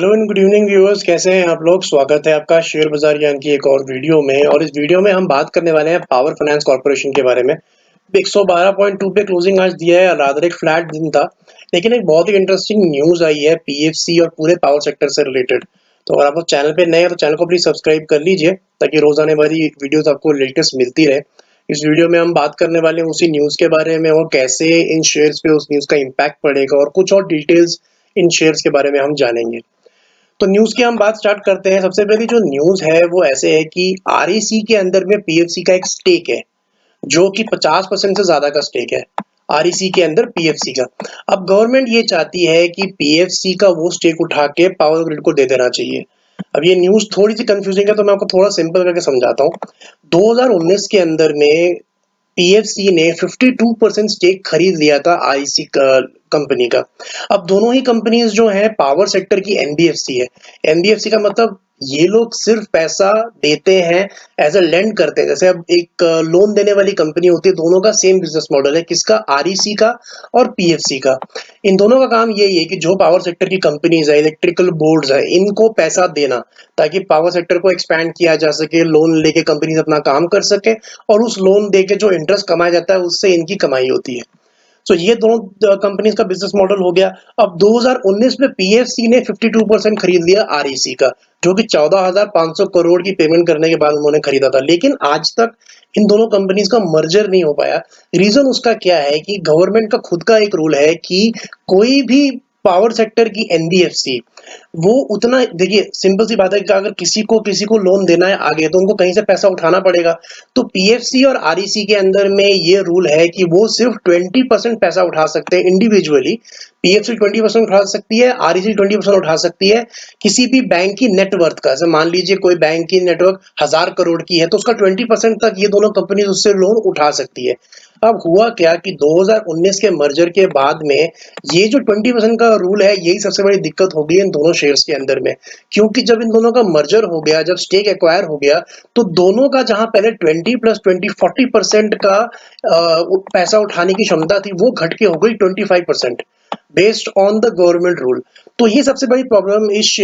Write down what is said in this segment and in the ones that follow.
Hello and good evening viewers, कैसे हैं आप लोग। स्वागत है आपका शेयर बाजार ज्ञान की एक और वीडियो में। और इस वीडियो में हम बात करने वाले हैं पावर फाइनेंस कॉर्पोरेशन के बारे में। 112.2 पे क्लोजिंग आज दिया है, रादर एक फ्लैट दिन था, लेकिन एक बहुत ही इंटरेस्टिंग न्यूज आई है पीएफसी और पूरे पावर सेक्टर से रिलेटेड। तो अगर आप लोग चैनल पे नए हैं तो चैनल को प्लीज सब्सक्राइब कर लीजिए ताकि रोजाना हमारी वीडियोस आपको लेटेस्ट मिलती रहे। इस वीडियो में हम बात करने वाले हैं उसी न्यूज के बारे में और कैसे इन शेयर्स पे उस न्यूज का इम्पैक्ट पड़ेगा, और कुछ और डिटेल्स इन शेयर्स के बारे में हम जानेंगे। तो न्यूज़ की हम बात स्टार्ट करते हैं। सबसे पहली जो न्यूज़ है वो ऐसे है कि आरईसी के अंदर में पीएफसी का एक स्टेक है, जो कि 50% से ज़्यादा का स्टेक है आरईसी के अंदर पीएफसी का। अब गवर्नमेंट ये चाहती है कि पीएफसी का वो स्टेक उठा के पावर ग्रिड को दे देना चाहिए। अब ये न्यूज़ थोड़ी सी कंफ्यूजिंग है, तो मैं आपको थोड़ा सिंपल करके समझाता हूँ। 2019 के अंदर में पीएफसी ने 52% स्टेक खरीद लिया था आईसी कंपनी का। अब दोनों ही कंपनीज जो है पावर सेक्टर की एनबीएफसी है। एनबीएफसी का मतलब ये लोग सिर्फ पैसा देते हैं, एज अ लेंड करते हैं। जैसे अब एक लोन देने वाली कंपनी होती है, दोनों का सेम बिजनेस मॉडल है, किसका, आरईसी का और पीएफसी का। इन दोनों का काम यही है कि जो पावर सेक्टर की कंपनीज है, इलेक्ट्रिकल बोर्ड्स है, इनको पैसा देना ताकि पावर सेक्टर को एक्सपैंड किया जा सके, लोन लेके कंपनीज अपना काम कर सके, और उस लोन देके जो इंटरेस्ट कमाया जाता है उससे इनकी कमाई होती है। सो ये दोनों कंपनीज का बिजनेस मॉडल हो गया। अब 2019 में पीएफसी ने 52% खरीद लिया आरईसी का, जो कि 14,500 करोड़ की पेमेंट करने के बाद उन्होंने खरीदा था। लेकिन आज तक इन दोनों कंपनीज का मर्जर नहीं हो पाया। रीजन उसका क्या है कि गवर्नमेंट का खुद का एक रूल है कि कोई भी पावर सेक्टर की एनबीएफसी वो उतना, देखिए सिंपल सी बात है कि अगर किसी को लोन देना है आगे, तो उनको कहीं से पैसा उठाना पड़ेगा। तो पीएफसी और आरईसी के अंदर में ये रूल है कि वो सिर्फ 20% पैसा उठा सकते हैं इंडिविजुअली। पीएफसी 20% उठा सकती है, आरईसी 20% उठा सकती है किसी भी बैंक की नेटवर्थ का। जैसे मान लीजिए कोई बैंक की नेटवर्क 1,000 करोड़ की है, तो उसका 20% तक ये दोनों कंपनी उससे लोन उठा सकती है। अब हुआ क्या कि 2019 के मर्जर के बाद में ये जो 20% का रूल है, यही सबसे बड़ी दिक्कत हो गई इन दोनों शेयर्स के अंदर में। क्योंकि जब इन दोनों का मर्जर हो गया, जब स्टेक एक्वायर हो गया, तो दोनों का जहां पहले 20+20 40% का पैसा उठाने की क्षमता थी, वो घट के हो गई 25% based on the government rule. तो ये सबसे बड़ी प्रॉब्लम इस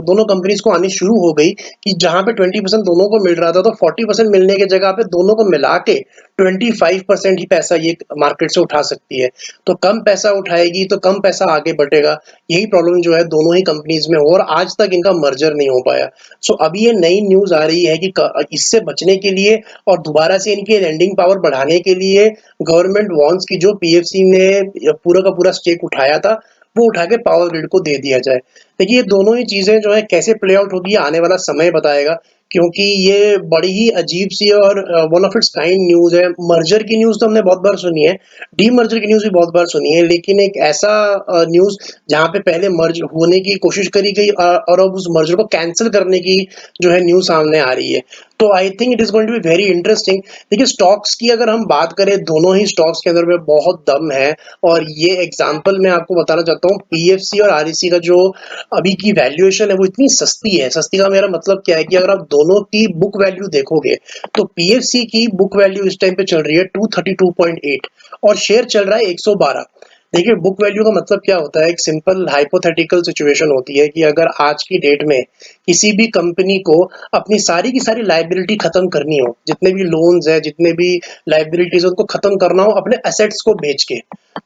दोनों कंपनीज को आनी शुरू हो गई कि जहां पे 20% दोनों को मिल रहा था, तो 40% मिलने की जगह पे दोनों को मिला के 25% ही पैसा ये मार्केट से उठा सकती है। तो कम पैसा उठाएगी तो कम पैसा आगे बढ़ेगा। यही प्रॉब्लम जो है दोनों ही कंपनीज में हो, और आज तक इनका मर्जर नहीं हो पाया। सो अभी ये नई न्यूज आ रही है कि इससे बचने के लिए और दोबारा से इनकी लेंडिंग पावर बढ़ाने के लिए गवर्नमेंट वांट्स की जो पीएफसी ने पूरा का पूरा स्टेक उठाया था, वो उठा के पावर ग्रिड को दे दिया जाए। देखिए ये दोनों ही चीजें जो है कैसे प्ले आउट होगी, आने वाला समय बताएगा। क्योंकि ये बड़ी ही अजीब सी और one of its kind news है। मर्जर की न्यूज तो हमने बहुत बार सुनी है, डीमर्जर की न्यूज भी बहुत बार सुनी है, लेकिन एक ऐसा न्यूज जहां पे पहले मर्ज होने की कोशिश करी गई और अब उस मर्जर को कैंसिल करने की जो है न्यूज सामने आ रही है। तो I think it is going to be very interesting. देखिए स्टॉक्स की अगर हम बात करें, दोनों ही स्टॉक्स के अंदर में बहुत दम है। और ये एग्जांपल मैं आपको बताना चाहता हूँ, पीएफसी और आरईसी का जो अभी की वैल्यूएशन है वो इतनी सस्ती है। सस्ती का मेरा मतलब क्या है कि अगर आप दोनों की बुक वैल्यू देखोगे, तो पीएफसी की बुक वैल्यू इस टाइम पे चल रही है 232.8 और शेयर चल रहा है 112। देखिए बुक वैल्यू का मतलब क्या होता है, एक सिंपल हाइपोथेटिकल सिचुएशन होती है कि अगर आज की डेट में किसी भी कंपनी को अपनी सारी की सारी लाइबिलिटी खत्म करनी हो, जितने भी लोन्स है, जितने भी लाइबिलिटीज उनको खत्म करना हो अपने एसेट्स को बेच के,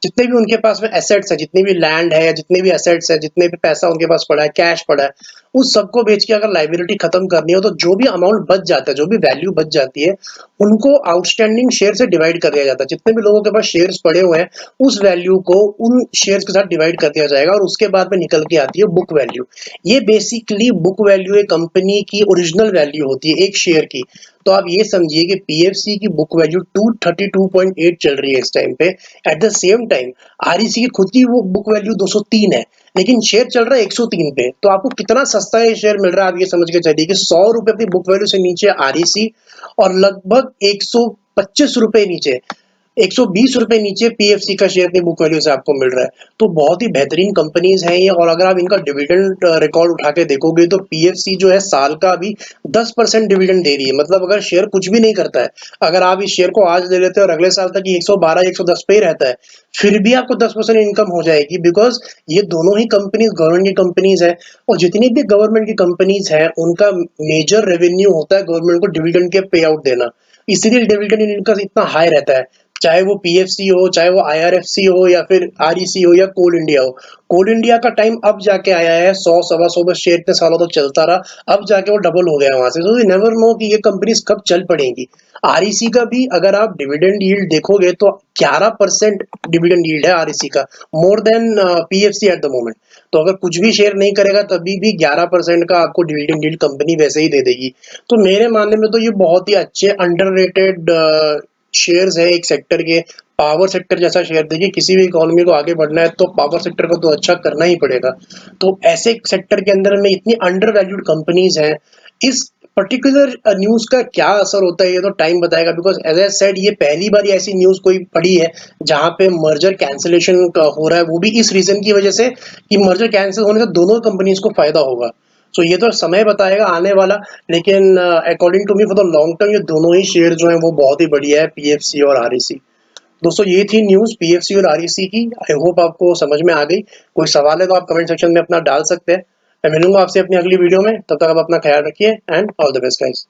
जितने भी उनके पास में एसेट्स है, जितनी भी लैंड है, जितने भी एसेट्स है, जितने भी पैसा उनके पास पड़ा है, कैश पड़ा है, उस सबको बेच के अगर लाइबिलिटी खत्म करनी हो, तो जो भी अमाउंट बच जाता है, जो भी वैल्यू बच जाती है, उनको आउटस्टैंडिंग शेयर से डिवाइड कर दिया जाता है। जितने भी लोगों के पास शेयर्स पड़े हुए हैं, उस वैल्यू को उन शेयर्स के साथ डिवाइड कर दिया जाएगा, और उसके बाद में निकल के आती है बुक वैल्यू। ये बेसिकली बुक वैल्यू एक कंपनी की ओरिजिनल वैल्यू होती है एक शेयर की। तो आप ये समझिए कि पीएफसी की बुक वैल्यू 232.8 चल रही है इस टाइम पे। At the same time REC की खुद की वो बुक वैल्यू 203 है, लेकिन शेयर चल रहा है 103 पे। तो आपको कितना सस्ता ये शेयर मिल रहा है, आप ये समझ के चलिए कि 100 रुपए अपनी बुक वैल्यू से नीचे आरईसी और लगभग 125 रुपए नीचे ₹120 नीचे पीएफसी का शेयर अपनी बुक वैल्यू से आपको मिल रहा है। तो बहुत ही बेहतरीन कंपनीज हैं ये, और अगर आप इनका डिविडेंड रिकॉर्ड उठा के देखोगे तो पीएफसी जो है साल का अभी 10% डिविडेंड दे रही है। मतलब अगर शेयर कुछ भी नहीं करता है, अगर आप इस शेयर को आज ले लेते हो और अगले साल तक ये 112 110 पे ही रहता है, फिर भी आपको 10% इनकम हो जाएगी, बिकॉज ये दोनों ही कंपनीज गवर्नमेंट की कंपनीज है। और जितनी भी गवर्नमेंट की कंपनीज है उनका मेजर रेवेन्यू होता है गवर्नमेंट को डिविडेंड के पे आउट देना, इसीलिए डिविडेंड इनका इतना हाई रहता है। चाहे वो पीएफसी हो, चाहे वो आईआरएफसी हो, या फिर आरईसी हो, या कोल इंडिया हो। कोल इंडिया का टाइम अब जाके आया है, 100 सवा 100 में शेयर इतने सालों तक चलता रहा, अब जाके वो डबल हो गया वहां से। तो यू नेवर नो कि ये कंपनीज कब चल पड़ेंगी। आरईसी का भी अगर आप डिविडेंड यील्ड देखोगे तो 11% डिविडेंड यील्ड है आरईसी का, more than PFC at the moment. तो अगर कुछ भी शेयर नहीं करेगा तभी भी 11% का आपको डिविडेंड यील्ड कंपनी वैसे ही दे देगी। तो मेरे मानने में तो ये बहुत ही अच्छे अंडररेटेड शेयर्स है एक सेक्टर के। पावर सेक्टर जैसा शेयर, देखिए किसी भी इकोनॉमी को आगे बढ़ना है तो पावर सेक्टर को तो अच्छा करना ही पड़ेगा। तो ऐसे सेक्टर के अंदर में इतनी अंडर वैल्यूड कंपनीज हैं, इस पर्टिकुलर न्यूज का क्या असर होता है ये तो टाइम बताएगा, बिकॉज एज आई सेड ये पहली बार ऐसी न्यूज कोई पड़ी है जहां पे मर्जर कैंसिलेशन हो रहा है, वो भी इस रीजन की वजह से कि मर्जर कैंसिल होने से दोनों कंपनीज को फायदा होगा। सो ये तो समय बताएगा आने वाला, लेकिन according to me for the long term ये दोनों ही शेयर जो हैं वो बहुत ही बढ़िया है, पीएफसी और आरईसी। दोस्तों ये थी न्यूज़ पीएफसी और आरईसी की। आई होप आपको समझ में आ गई। कोई सवाल है तो आप कमेंट सेक्शन में अपना डाल सकते हैं। मैं मिलूंगा आपसे अपनी अगली वीडियो में, तब तक आप अपना ख्याल रखिए and all the best guys.